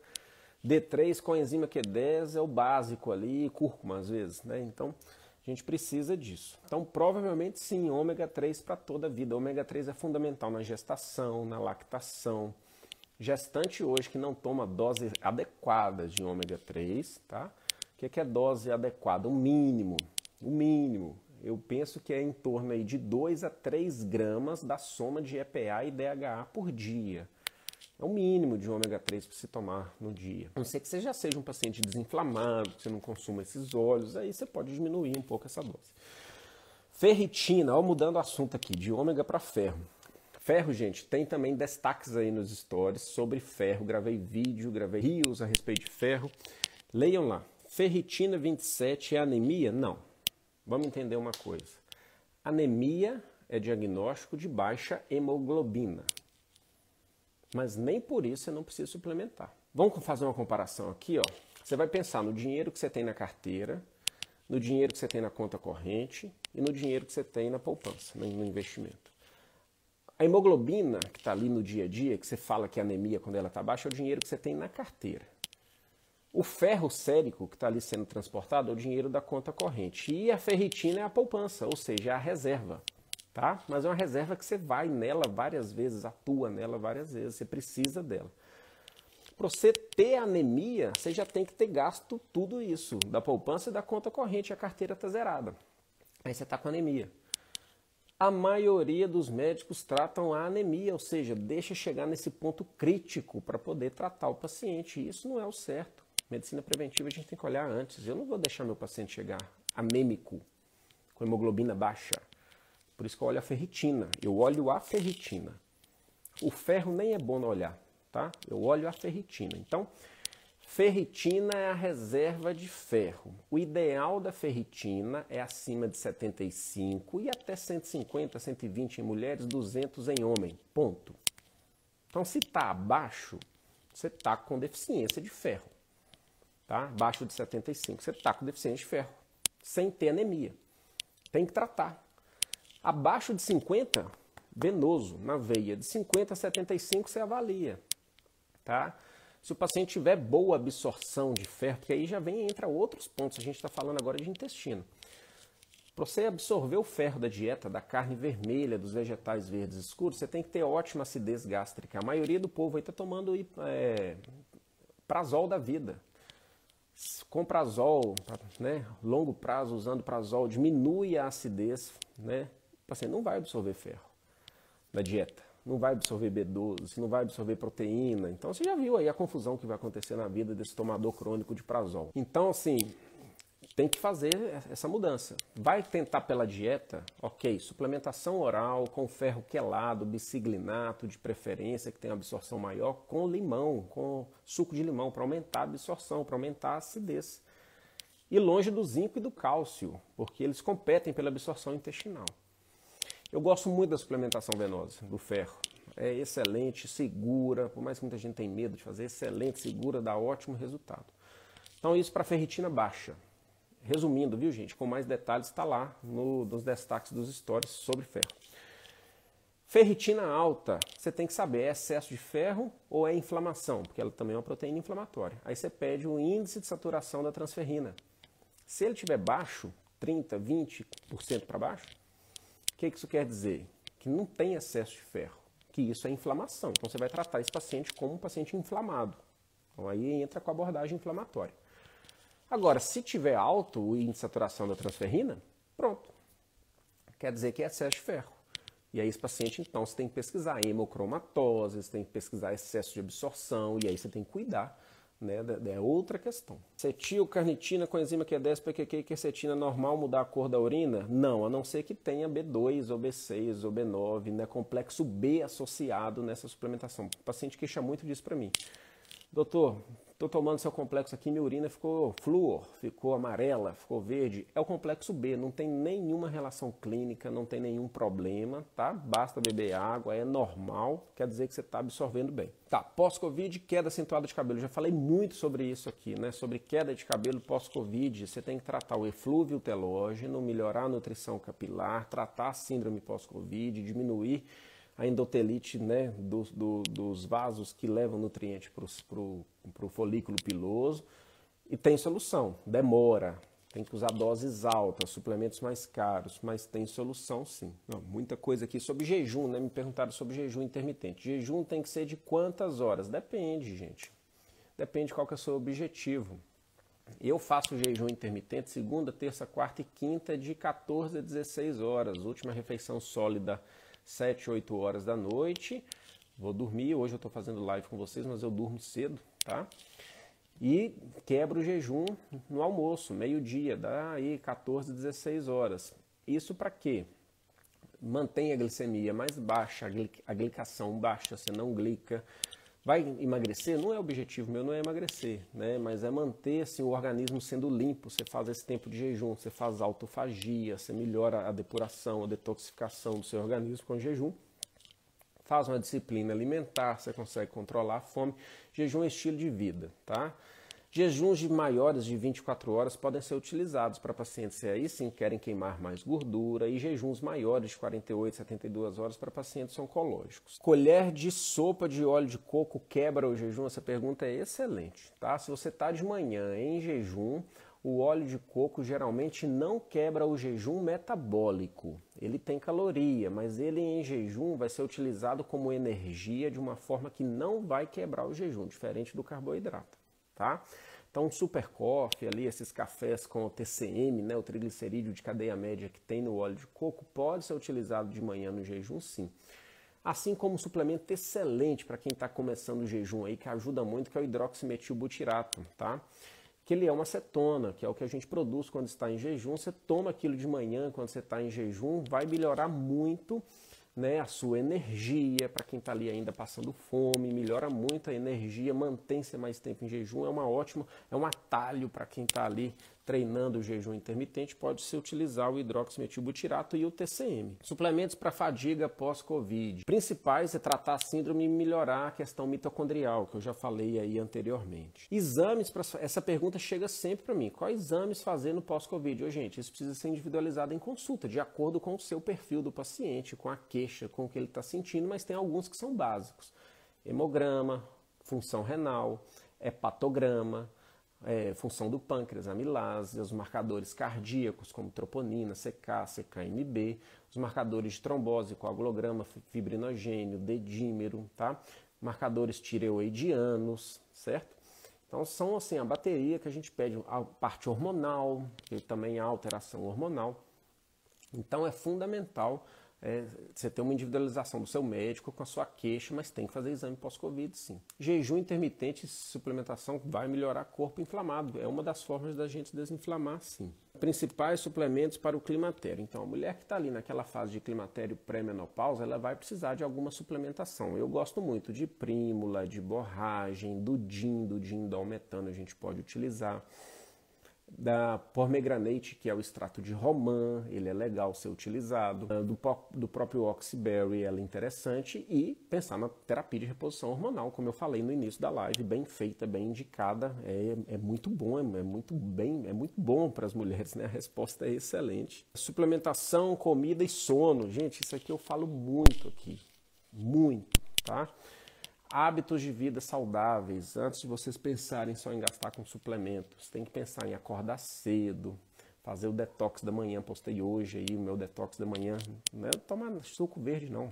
D3 com enzima Q10 é o básico ali, cúrcuma às vezes, né? Então, a gente precisa disso. Então, provavelmente sim, ômega 3 para toda a vida. O ômega 3 é fundamental na gestação, na lactação. Gestante hoje que não toma dose adequada de ômega 3, tá? O que é dose adequada? O mínimo. Eu penso que é em torno aí de 2 a 3 gramas da soma de EPA e DHA por dia. É o mínimo de ômega 3 para se tomar no dia. A não ser que você já seja um paciente desinflamado, que você não consuma esses óleos, aí você pode diminuir um pouco essa dose. Ferritina, ó, mudando o assunto aqui, de ômega para ferro. Ferro, gente, tem também destaques aí nos stories sobre ferro. Gravei vídeo, gravei rios a respeito de ferro. Leiam lá. Ferritina 27 é anemia? Não. Vamos entender uma coisa. Anemia é diagnóstico de baixa hemoglobina. Mas nem por isso você não precisa suplementar. Vamos fazer uma comparação aqui, ó. Você vai pensar no dinheiro que você tem na carteira, no dinheiro que você tem na conta corrente e no dinheiro que você tem na poupança, no investimento. A hemoglobina que está ali no dia a dia, que você fala que é anemia quando ela está baixa, é o dinheiro que você tem na carteira. O ferro sérico que está ali sendo transportado é o dinheiro da conta corrente. E a ferritina é a poupança, ou seja, é a reserva. Tá? Mas é uma reserva que você vai nela várias vezes, atua nela várias vezes, você precisa dela. Para você ter anemia, você já tem que ter gasto tudo isso, da poupança e da conta corrente, a carteira está zerada. Aí você está com anemia. A maioria dos médicos tratam a anemia, ou seja, deixa chegar nesse ponto crítico para poder tratar o paciente. Isso não é o certo. Medicina preventiva a gente tem que olhar antes. Eu não vou deixar meu paciente chegar anêmico, com hemoglobina baixa. Por isso que eu olho a ferritina. Eu olho a ferritina. O ferro nem é bom no olhar, tá? Eu olho a ferritina. Então, ferritina é a reserva de ferro. O ideal da ferritina é acima de 75 e até 150, 120 em mulheres, 200 em homem. Ponto. Então, se está abaixo, você está com deficiência de ferro. Tá? Abaixo de 75, você está com deficiência de ferro. Sem ter anemia. Tem que tratar. Abaixo de 50, venoso, na veia. De 50 a 75 você avalia. Tá? Se o paciente tiver boa absorção de ferro, porque aí já entra outros pontos, a gente está falando agora de intestino. Para você absorver o ferro da dieta, da carne vermelha, dos vegetais verdes escuros, você tem que ter ótima acidez gástrica. A maioria do povo aí está tomando prazol da vida. Com prazol, né, longo prazo, usando prazol, diminui a acidez, né? O paciente não vai absorver ferro na dieta, não vai absorver B12, não vai absorver proteína. Então você já viu aí a confusão que vai acontecer na vida desse tomador crônico de prazol. Então, assim, tem que fazer essa mudança. Vai tentar pela dieta, ok, suplementação oral com ferro quelado, biciglinato de preferência, que tem absorção maior, com limão, com suco de limão, para aumentar a absorção, para aumentar a acidez. E longe do zinco e do cálcio, porque eles competem pela absorção intestinal. Eu gosto muito da suplementação venosa, do ferro. É excelente, segura, por mais que muita gente tenha medo de fazer, excelente, segura, dá ótimo resultado. Então isso para ferritina baixa. Resumindo, viu gente, com mais detalhes está lá nos destaques dos stories sobre ferro. Ferritina alta, você tem que saber, é excesso de ferro ou é inflamação? Porque ela também é uma proteína inflamatória. Aí você pede o índice de saturação da transferrina. Se ele estiver baixo, 30%, 20% para baixo, o que isso quer dizer? Que não tem excesso de ferro. que isso é inflamação. Então você vai tratar esse paciente como um paciente inflamado. Então aí entra com a abordagem inflamatória. Agora, se tiver alto o índice de saturação da transferrina, pronto. Quer dizer que é excesso de ferro. E aí esse paciente, então, você tem que pesquisar hemocromatose, você tem que pesquisar excesso de absorção, e aí você tem que cuidar, né? É outra questão. Acetilcarnitina com enzima Q10, PQQ e quercetina normal mudar a cor da urina? Não, a não ser que tenha B2 ou B6 ou B9, né? Complexo B associado nessa suplementação. O paciente queixa muito disso para mim. Doutor, estou tomando seu complexo aqui, minha urina ficou flúor, ficou amarela, ficou verde. É o complexo B, não tem nenhuma relação clínica, não tem nenhum problema, tá? Basta beber água, é normal, quer dizer que você está absorvendo bem. Tá, pós-Covid, queda acentuada de cabelo. Já falei muito sobre isso aqui, né? Sobre queda de cabelo pós-Covid. Você tem que tratar o eflúvio telógeno, melhorar a nutrição capilar, tratar a síndrome pós-Covid, diminuir a endotelite, né, dos vasos que levam nutriente para o folículo piloso. E tem solução, demora, tem que usar doses altas, suplementos mais caros, mas tem solução sim. Não, muita coisa aqui sobre jejum, né? Me perguntaram sobre jejum intermitente. Jejum tem que ser de quantas horas? Depende, gente. Depende qual que é o seu objetivo. Eu faço jejum intermitente segunda, terça, quarta e quinta de 14 a 16 horas. Última refeição sólida 7, 8 horas da noite, vou dormir, hoje eu estou fazendo live com vocês, mas eu durmo cedo, tá? E quebro o jejum no almoço, meio-dia, dá aí 14, 16 horas. Isso para quê? Mantém a glicemia mais baixa, a glicação baixa, você não glica. Vai emagrecer? Não é objetivo meu, não é emagrecer, né? Mas é manter assim, o organismo sendo limpo. Você faz esse tempo de jejum, você faz autofagia, você melhora a depuração, a detoxificação do seu organismo com jejum. Faz uma disciplina alimentar, você consegue controlar a fome. Jejum é estilo de vida, tá? Jejuns de maiores de 24 horas podem ser utilizados para pacientes que aí sim querem queimar mais gordura e jejuns maiores de 48, 72 horas para pacientes oncológicos. Colher de sopa de óleo de coco quebra o jejum? Essa pergunta é excelente, tá? Se você está de manhã em jejum, o óleo de coco geralmente não quebra o jejum metabólico. Ele tem caloria, mas ele em jejum vai ser utilizado como energia de uma forma que não vai quebrar o jejum, diferente do carboidrato, tá? Então, um super coffee ali, esses cafés com o TCM, né, o triglicerídeo de cadeia média que tem no óleo de coco, pode ser utilizado de manhã no jejum, sim. Assim como um suplemento excelente para quem está começando o jejum aí, que ajuda muito, que é o hidroximetilbutirato, tá? Que ele é uma cetona, que é o que a gente produz quando está em jejum. Você toma aquilo de manhã quando você está em jejum, vai melhorar muito, né, a sua energia, para quem está ali ainda passando fome, melhora muito a energia, mantém-se mais tempo em jejum, é um atalho para quem está ali treinando o jejum intermitente, pode-se utilizar o hidroximetilbutirato e o TCM. Suplementos para fadiga pós-Covid. Principais é tratar a síndrome e melhorar a questão mitocondrial, que eu já falei aí anteriormente. Exames, essa pergunta chega sempre para mim, quais exames fazer no pós-Covid? Gente, isso precisa ser individualizado em consulta, de acordo com o seu perfil do paciente, com a queixa, com o que ele está sentindo, mas tem alguns que são básicos. Hemograma, função renal, hepatograma, função do pâncreas, amilase, os marcadores cardíacos como troponina, CK, CKMB, os marcadores de trombose, coagulograma, fibrinogênio, dedímero, tá? Marcadores tireoidianos, certo? Então são assim a bateria que a gente pede, a parte hormonal, que também há alteração hormonal. Então é fundamental você ter uma individualização do seu médico com a sua queixa, mas tem que fazer exame pós-Covid, sim. Jejum intermitente e suplementação vai melhorar corpo inflamado. É uma das formas da gente desinflamar, sim. Principais suplementos para o climatério. Então, a mulher que está ali naquela fase de climatério pré-menopausa, ela vai precisar de alguma suplementação. Eu gosto muito de prímula, de borragem, do dindolmetano a gente pode utilizar. Da pomegranate, que é o extrato de romã, ele é legal ser utilizado. Do próprio oxyberry, ela é interessante. E pensar na terapia de reposição hormonal, como eu falei no início da live, bem feita, bem indicada, é muito bom, é muito bom para as mulheres, né? A resposta é excelente. Suplementação, comida e sono. Gente, isso aqui eu falo muito aqui, muito, tá? Hábitos de vida saudáveis. Antes de vocês pensarem só em gastar com suplementos, tem que pensar em acordar cedo, fazer o detox da manhã. Postei hoje aí o meu detox da manhã. Não é tomar suco verde, não.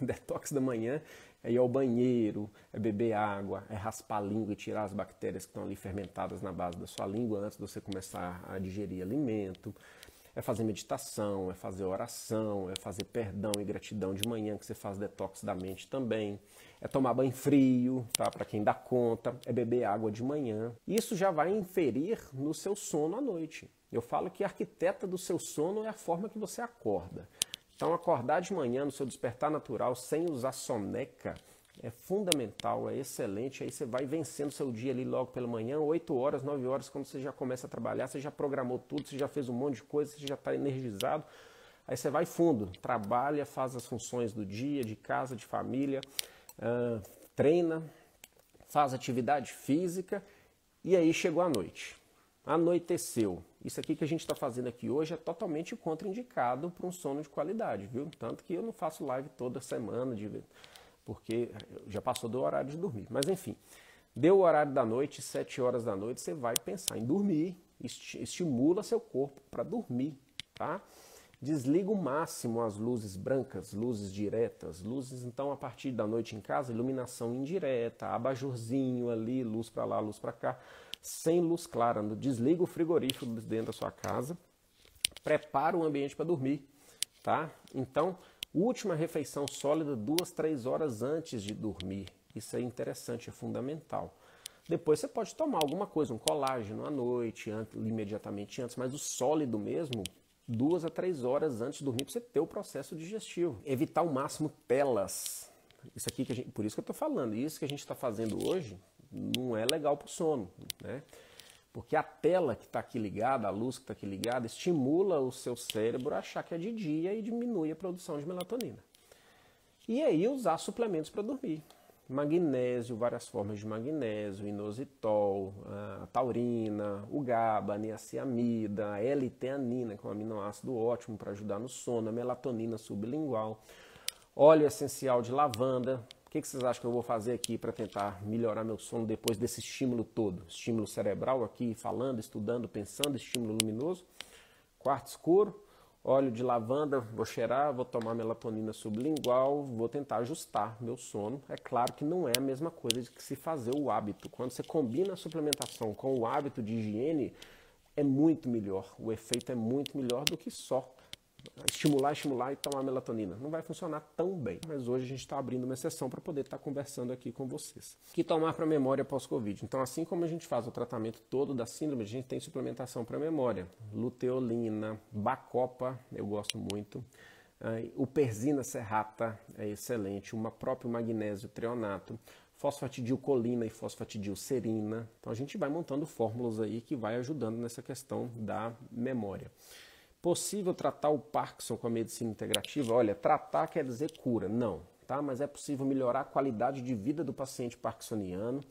Detox da manhã é ir ao banheiro, é beber água, é raspar a língua e tirar as bactérias que estão ali fermentadas na base da sua língua antes de você começar a digerir alimento. É fazer meditação, é fazer oração, é fazer perdão e gratidão de manhã, que você faz detox da mente também. É tomar banho frio, tá? Para quem dá conta. É beber água de manhã. Isso já vai inferir no seu sono à noite. Eu falo que a arquiteta do seu sono é a forma que você acorda. Então, acordar de manhã no seu despertar natural, sem usar soneca, é fundamental, é excelente. Aí você vai vencendo seu dia ali logo pela manhã, 8 horas, 9 horas, quando você já começa a trabalhar, você já programou tudo, você já fez um monte de coisa, você já está energizado. Aí você vai fundo, trabalha, faz as funções do dia, de casa, de família, treina, faz atividade física e aí chegou a noite. Anoiteceu. Isso aqui que a gente está fazendo aqui hoje é totalmente contraindicado para um sono de qualidade, viu? Tanto que eu não faço live toda semana, porque já passou do horário de dormir. Mas enfim, deu o horário da noite, 7 horas da noite, você vai pensar em dormir, estimula seu corpo para dormir, tá? Desliga o máximo as luzes brancas, luzes diretas, luzes, então a partir da noite em casa, iluminação indireta, abajurzinho ali, luz para lá, luz para cá, sem luz clara. Desliga o frigorífico dentro da sua casa, prepara o ambiente para dormir, tá? Então, última refeição sólida 2, 3 horas antes de dormir. Isso é interessante, é fundamental. Depois você pode tomar alguma coisa, um colágeno à noite, imediatamente antes, mas o sólido mesmo, 2 a 3 horas antes de dormir, para você ter o processo digestivo. Evitar ao máximo telas. Isso aqui por isso que eu estou falando, isso que a gente está fazendo hoje não é legal para o sono, né? Porque a tela que está aqui ligada, a luz que está aqui ligada, estimula o seu cérebro a achar que é de dia e diminui a produção de melatonina. E aí usar suplementos para dormir. Magnésio, várias formas de magnésio, inositol, a taurina, o GABA, a niacinamida, a L-teanina, que é um aminoácido ótimo para ajudar no sono, a melatonina sublingual, óleo essencial de lavanda. O que vocês acham que eu vou fazer aqui para tentar melhorar meu sono depois desse estímulo todo? Estímulo cerebral aqui, falando, estudando, pensando, estímulo luminoso. Quarto escuro, óleo de lavanda, vou cheirar, vou tomar melatonina sublingual, vou tentar ajustar meu sono. É claro que não é a mesma coisa de que se fazer o hábito. Quando você combina a suplementação com o hábito de higiene, é muito melhor. O efeito é muito melhor do que só estimular e tomar melatonina. Não vai funcionar tão bem, mas hoje a gente está abrindo uma exceção para poder estar conversando aqui com vocês. Que tomar para memória pós-Covid. Então, assim como a gente faz o tratamento todo da síndrome, a gente tem suplementação para memória. Luteolina, Bacopa, eu gosto muito. O Persina serrata é excelente. O próprio magnésio treonato. Fosfatidilcolina e fosfatidilserina. Então, a gente vai montando fórmulas aí que vai ajudando nessa questão da memória. Possível tratar o Parkinson com a medicina integrativa? Olha, tratar quer dizer cura, não, tá? Mas é possível melhorar a qualidade de vida do paciente parkinsoniano,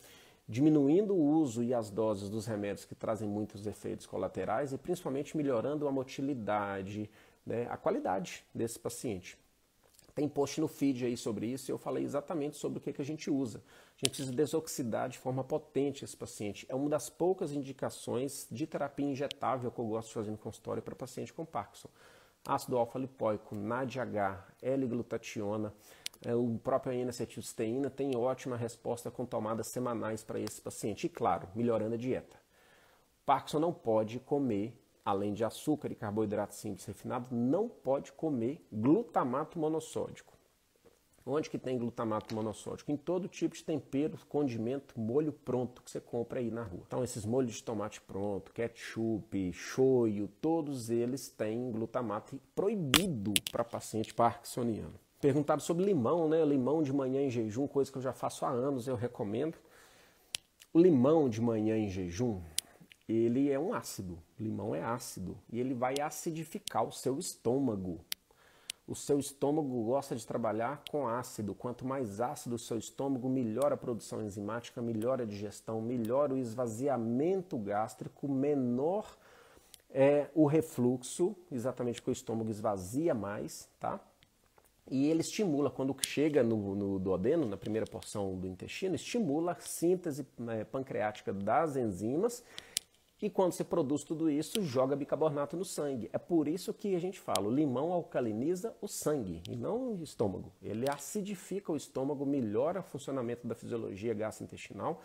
diminuindo o uso e as doses dos remédios que trazem muitos efeitos colaterais e principalmente melhorando a motilidade, né, a qualidade desse paciente. Tem post no feed aí sobre isso e eu falei exatamente sobre o que a gente usa. A gente precisa desoxidar de forma potente esse paciente. É uma das poucas indicações de terapia injetável que eu gosto de fazer no consultório para paciente com Parkinson. Ácido alfa-lipoico, NADH, L-glutationa, o próprio N-acetilcisteína tem ótima resposta com tomadas semanais para esse paciente. E claro, melhorando a dieta. Parkinson não pode comer, além de açúcar e carboidrato simples refinado, não pode comer glutamato monossódico. Onde que tem glutamato monossódico? Em todo tipo de tempero, condimento, molho pronto que você compra aí na rua. Então esses molhos de tomate pronto, ketchup, shoyu, todos eles têm glutamato proibido para paciente parkinsoniano. Perguntaram sobre limão, né? Limão de manhã em jejum, coisa que eu já faço há anos, eu recomendo. O limão de manhã em jejum, ele é um ácido, o limão é ácido e ele vai acidificar o seu estômago. O seu estômago gosta de trabalhar com ácido. Quanto mais ácido o seu estômago, melhor a produção enzimática, melhor a digestão, melhor o esvaziamento gástrico, menor é o refluxo, exatamente porque o estômago esvazia mais, tá? E ele estimula, quando chega no duodeno, na primeira porção do intestino, estimula a síntese pancreática das enzimas E quando você produz tudo isso, joga bicarbonato no sangue. É por isso que a gente fala, o limão alcaliniza o sangue e não o estômago. Ele acidifica o estômago, melhora o funcionamento da fisiologia gastrointestinal,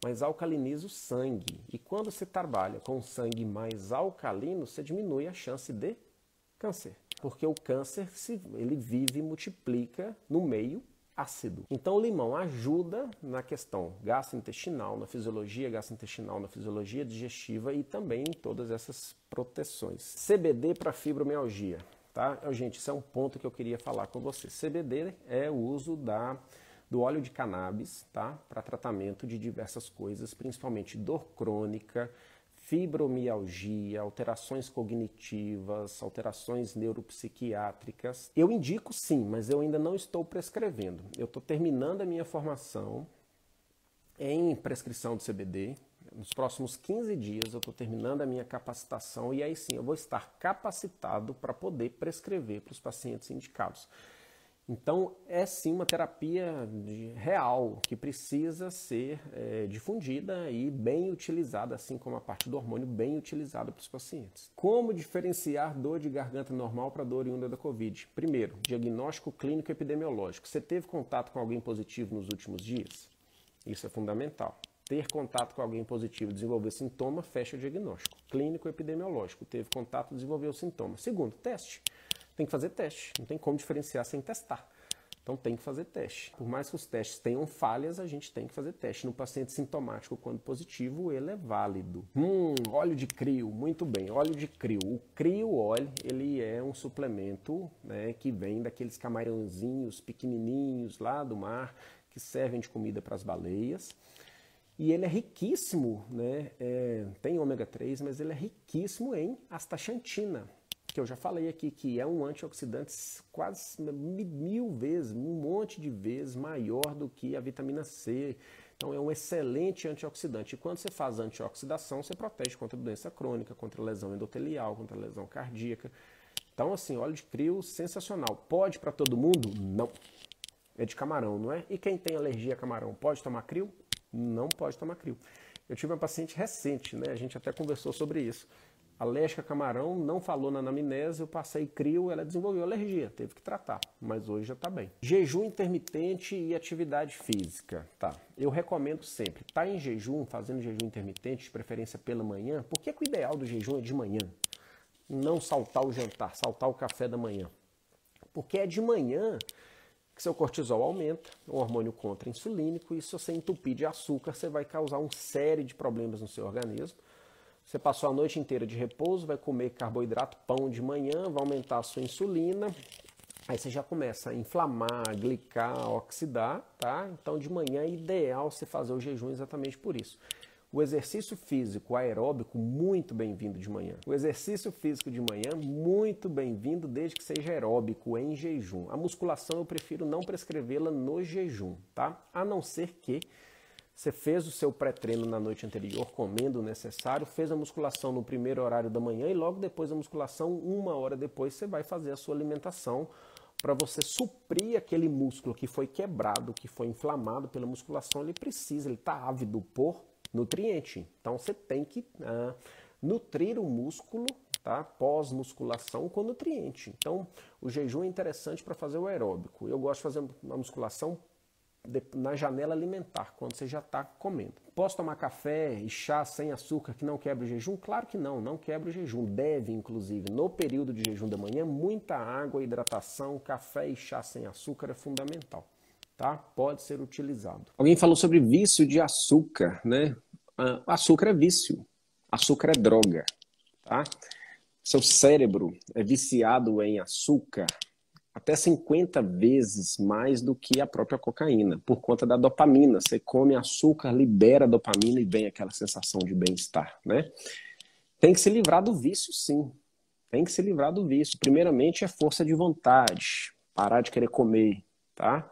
mas alcaliniza o sangue. E quando você trabalha com sangue mais alcalino, você diminui a chance de câncer. Porque o câncer, ele vive e multiplica no meio ácido. Então o limão ajuda na questão gastrointestinal, na fisiologia gastrointestinal, na fisiologia digestiva e também em todas essas proteções. CBD para fibromialgia, tá? Gente, isso é um ponto que eu queria falar com você. CBD é o uso do óleo de cannabis, tá? Para tratamento de diversas coisas, principalmente dor crônica, fibromialgia, alterações cognitivas, alterações neuropsiquiátricas. Eu indico sim, mas eu ainda não estou prescrevendo. Eu estou terminando a minha formação em prescrição de CBD. Nos próximos 15 dias eu estou terminando a minha capacitação e aí sim eu vou estar capacitado para poder prescrever para os pacientes indicados. Então, é sim uma terapia real, que precisa ser difundida e bem utilizada, assim como a parte do hormônio, bem utilizada para os pacientes. Como diferenciar dor de garganta normal para dor oriunda da Covid? Primeiro, diagnóstico clínico epidemiológico. Você teve contato com alguém positivo nos últimos dias? Isso é fundamental. Ter contato com alguém positivo, desenvolver sintoma, fecha o diagnóstico. Clínico epidemiológico. Teve contato, desenvolveu sintoma. Segundo, teste. Tem que fazer teste, não tem como diferenciar sem testar. Então tem que fazer teste. Por mais que os testes tenham falhas, a gente tem que fazer teste. No paciente sintomático, quando positivo, ele é válido. Óleo de crio, muito bem, óleo de crio. O crio óleo, ele é um suplemento, né, que vem daqueles camarãozinhos pequenininhos lá do mar, que servem de comida para as baleias. E ele é riquíssimo, né, tem ômega 3, mas ele é riquíssimo em astaxantina, que eu já falei aqui, que é um antioxidante quase 1000 vezes, um monte de vezes maior do que a vitamina C. Então é um excelente antioxidante. E quando você faz antioxidação, você protege contra doença crônica, contra lesão endotelial, contra lesão cardíaca. Então assim, óleo de crio, sensacional. Pode para todo mundo? Não. É de camarão, não é? E quem tem alergia a camarão, pode tomar crio? Não pode tomar crio. Eu tive uma paciente recente, né? A gente até conversou sobre isso. Alérgica a camarão, não falou na anamnese, eu passei crio, ela desenvolveu alergia, teve que tratar, mas hoje já está bem. Jejum intermitente e atividade física, tá? Eu recomendo sempre, tá em jejum, fazendo jejum intermitente, de preferência pela manhã, por que o ideal do jejum é de manhã? Não saltar o jantar, saltar o café da manhã. Porque é de manhã que seu cortisol aumenta, o hormônio contra-insulínico, e se você entupir de açúcar, você vai causar uma série de problemas no seu organismo. Você passou a noite inteira de repouso, vai comer carboidrato, pão de manhã, vai aumentar a sua insulina, aí você já começa a inflamar, a glicar, a oxidar, tá? Então de manhã é ideal você fazer o jejum exatamente por isso. O exercício físico aeróbico, muito bem-vindo de manhã. O exercício físico de manhã, muito bem-vindo desde que seja aeróbico, em jejum. A musculação eu prefiro não prescrevê-la no jejum, tá? A não ser que você fez o seu pré-treino na noite anterior, comendo o necessário, fez a musculação no primeiro horário da manhã e logo depois da musculação, 1 hora depois, você vai fazer a sua alimentação para você suprir aquele músculo que foi quebrado, que foi inflamado pela musculação. Ele está ávido por nutriente. Então você tem que nutrir o músculo, tá? Pós-musculação com nutriente. Então o jejum é interessante para fazer o aeróbico. Eu gosto de fazer uma musculação na janela alimentar, quando você já está comendo. Posso tomar café e chá sem açúcar que não quebra o jejum? Claro que não, não quebra o jejum. Deve, inclusive, no período de jejum da manhã, muita água, hidratação, café e chá sem açúcar é fundamental, tá? Pode ser utilizado. Alguém falou sobre vício de açúcar, né? Açúcar é vício, açúcar é droga, tá? Seu cérebro é viciado em açúcar até 50 vezes mais do que a própria cocaína, por conta da dopamina. Você come açúcar, libera dopamina e vem aquela sensação de bem-estar, né? Tem que se livrar do vício, sim. Tem que se livrar do vício. Primeiramente é força de vontade, parar de querer comer, tá?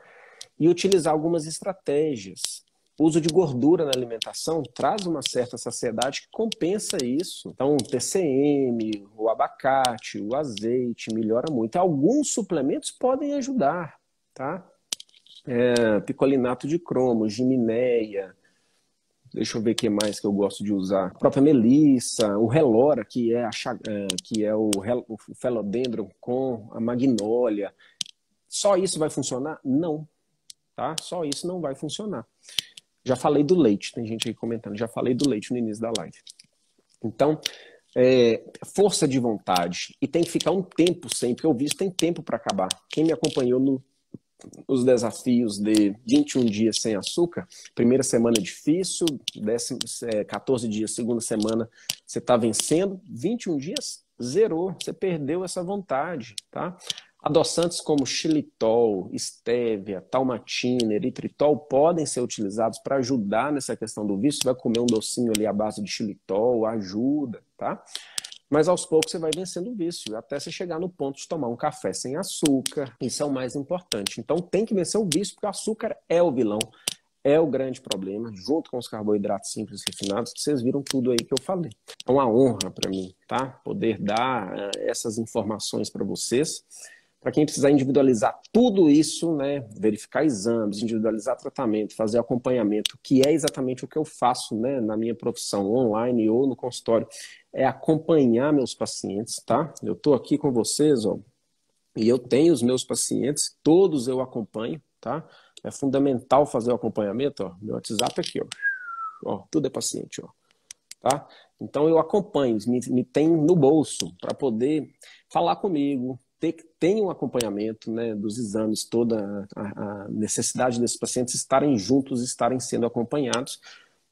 E utilizar algumas estratégias. O uso de gordura na alimentação traz uma certa saciedade que compensa isso. Então, o TCM, o abacate, o azeite, melhora muito. Alguns suplementos podem ajudar, tá? Picolinato de cromo, giminéia, Deixa eu ver o que mais que eu gosto de usar. A própria melissa, o relora, que é o Philodendron com a magnólia. Só isso vai funcionar? Não, tá? Só isso não vai funcionar. Já falei do leite, tem gente aí comentando, já falei do leite no início da live. Então, força de vontade. E tem que ficar um tempo sem, porque o vício tem tempo para acabar. Quem me acompanhou nos desafios de 21 dias sem açúcar, primeira semana difícil, 14 dias, segunda semana você está vencendo, 21 dias zerou, você perdeu essa vontade, tá? Adoçantes como xilitol, estévia, talmatina, eritritol podem ser utilizados para ajudar nessa questão do vício. Você vai comer um docinho ali à base de xilitol, ajuda, tá? Mas aos poucos você vai vencendo o vício, até você chegar no ponto de tomar um café sem açúcar. Isso é o mais importante. Então tem que vencer o vício, porque o açúcar é o vilão, é o grande problema, junto com os carboidratos simples e refinados, que vocês viram tudo aí que eu falei. É uma honra para mim, tá? Poder dar essas informações para vocês. Para quem precisar individualizar tudo isso, né, verificar exames, individualizar tratamento, fazer acompanhamento, que é exatamente o que eu faço, né, na minha profissão online ou no consultório, é acompanhar meus pacientes, tá? Eu estou aqui com vocês, ó, e eu tenho os meus pacientes, todos eu acompanho, tá? É fundamental fazer o acompanhamento, ó, meu WhatsApp aqui, ó, tudo é paciente, ó, tá? Então eu acompanho, me tem no bolso para poder falar comigo, tem um acompanhamento, né, dos exames, toda a necessidade desses pacientes estarem juntos, estarem sendo acompanhados.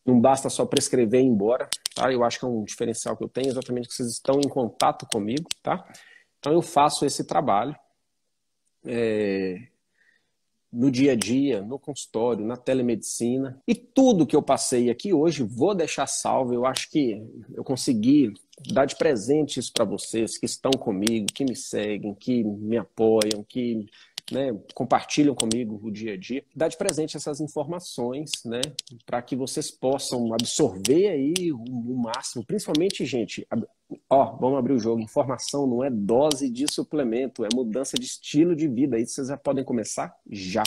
Não basta só prescrever e ir embora, tá? Eu acho que é um diferencial que eu tenho, exatamente que vocês estão em contato comigo, tá? Então eu faço esse trabalho no dia a dia, no consultório, na telemedicina. E tudo que eu passei aqui hoje, vou deixar salvo. Eu acho que eu consegui dar de presente isso para vocês que estão comigo, que me seguem, que me apoiam, que, né, compartilham comigo o dia a dia. Dar de presente essas informações, né, para que vocês possam absorver aí o máximo. Principalmente, gente, vamos abrir o jogo. Informação não é dose de suplemento, é mudança de estilo de vida. Isso vocês já podem começar já,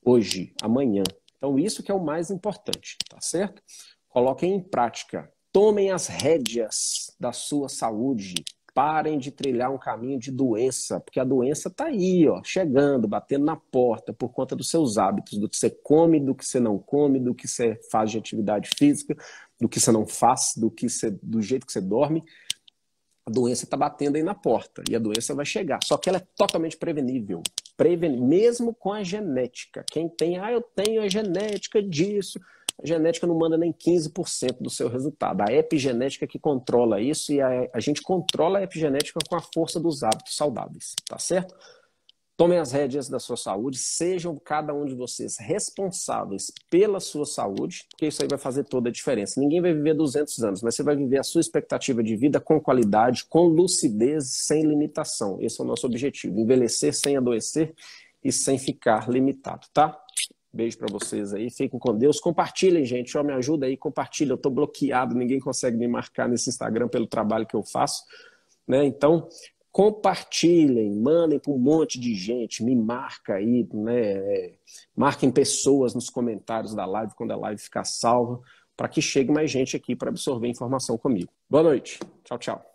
hoje, amanhã. Então isso que é o mais importante, tá certo? Coloquem em prática. Tomem as rédeas da sua saúde. Parem de trilhar um caminho de doença, porque a doença está aí, ó, chegando, batendo na porta por conta dos seus hábitos, do que você come, do que você não come, do que você faz de atividade física, do que você não faz, do jeito que você dorme. A doença está batendo aí na porta e a doença vai chegar. Só que ela é totalmente prevenível. Mesmo com a genética. Quem tem, eu tenho a genética disso. A genética não manda nem 15% do seu resultado. A epigenética que controla isso e a gente controla a epigenética com a força dos hábitos saudáveis, tá certo? Tomem as rédeas da sua saúde, sejam cada um de vocês responsáveis pela sua saúde, porque isso aí vai fazer toda a diferença. Ninguém vai viver 200 anos, mas você vai viver a sua expectativa de vida com qualidade, com lucidez, sem limitação. Esse é o nosso objetivo, envelhecer sem adoecer e sem ficar limitado, tá? Beijo para vocês aí, fiquem com Deus. Compartilhem, gente, me ajuda aí, compartilha. Eu tô bloqueado, ninguém consegue me marcar nesse Instagram pelo trabalho que eu faço, né? Então, compartilhem, mandem para um monte de gente, me marca aí, né? Marquem pessoas nos comentários da live, quando a live ficar salva, para que chegue mais gente aqui para absorver informação comigo. Boa noite. Tchau, tchau.